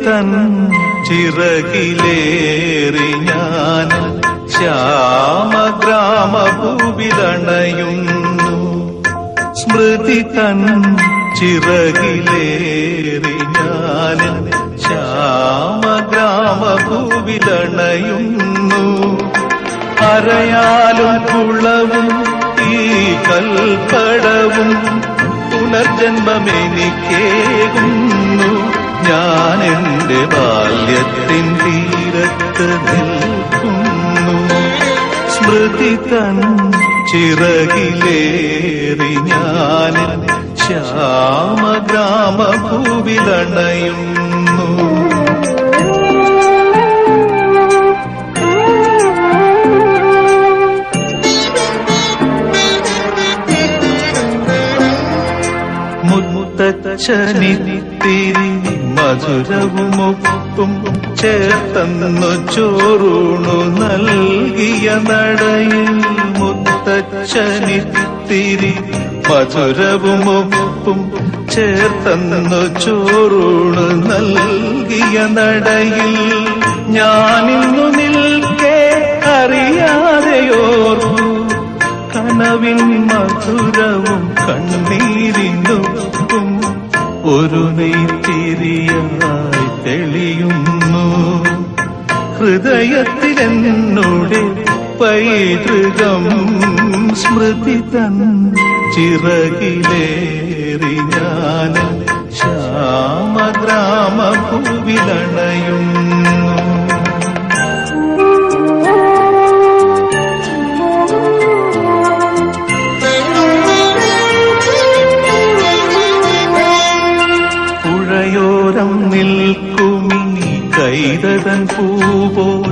തൻ ചിറകിലേറി ഞാൻ ശ്യാമഗ്രാമഭൂവിലണയുന്നു. സ്മൃതി തൻ ചിറകിലേറി ഞാൻ ശ്യാമഗ്രാമഭൂവിലണയുന്നു. അരയാലും കുളവും ഈ കൽപ്പടവും പുനർജന്മമെനിക്കേകുന്നു. ഞാൻ എന്റെ ബാല്യത്തിൻ തീരത്ത് നിൽക്കുന്നു. സ്മൃതി തൻ ചിറകിലേറി ഞാൻ ശ്യാമഗ്രാമഭൂവിലണയുന്നു. മുത്തച്ഛനിത്തിരി മധുരവുമൊപ്പും ചേർത്തന്നു ചോറൂണു നൽകിയ നടയിൽ. മുത്തച്ഛനിത്തിരി മധുരവുമൊപ്പും ചേർത്തന്നു ചോറൂണു നൽകിയ നടയിൽ. ഞാനിന്നു നിൽക്കേ അറിയാതെയോർന്നു കനവിൻ മധുരവും കണ്ണീരിനുപ്പും ഒരു നെയ്ത്തിരിയായി തെളിയുന്നു. ഹൃദയത്തിലെന്നോടെ പൈതൃകം സ്മൃതി തൻ ചിറകിലേറി ഞാൻ ശ്യാമഗ്രാമഭൂവിലണയുന്നു. പുഴയോരം നിൽക്കുമി കൈതതൻ പൂപോൽ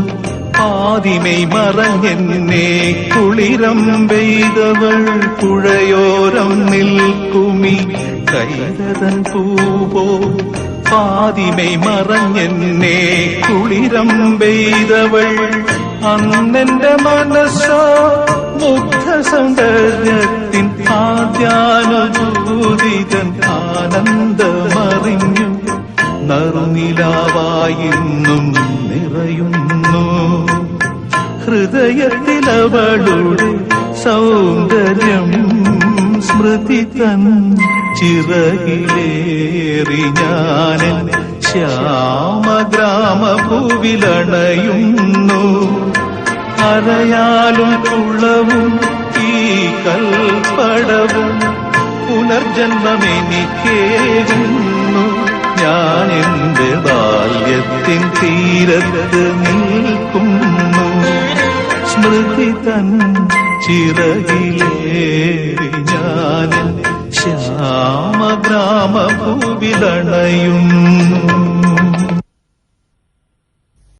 ആദിമൈ മറഞ്ഞെന്നെ കുളിരം പെയ്തവൾ. പുഴയോരം നിൽക്കുമി കൈതതൻ പൂപോൽ ആദിമൈ മറഞ്ഞെന്നെ കുളിരം പെയ്തവൾ. അന്നെന്റെ മനസ്സോ മുഗ്ധ സൗന്ദര്യത്തിൻ ആദ്യാനുഭൂതിതൻ ആനന്ദമറിഞ്ഞു. നറുനിലാവായിന്നും നിറയുന്നു ഹൃദയത്തിലവളുടെ സൗന്ദര്യം. സ്മൃതി തൻ ചിറകിലേറി ഞാൻ ശ്യാമഗ്രാമഭൂവിലണയുന്നു. അരയാലും കുളവും ഈ കൽപ്പടവും പുനർജന്മമെനിക്കേകുന്നു. ഞാൻ എന്റെ ബാല്യത്തിൻ തീരത്ത് നിൽക്കുന്നു. സ്മൃതി തൻ ചിറകിലേറി ഞാൻ ശ്യാമഗ്രാമഭൂവിലണയുന്നു.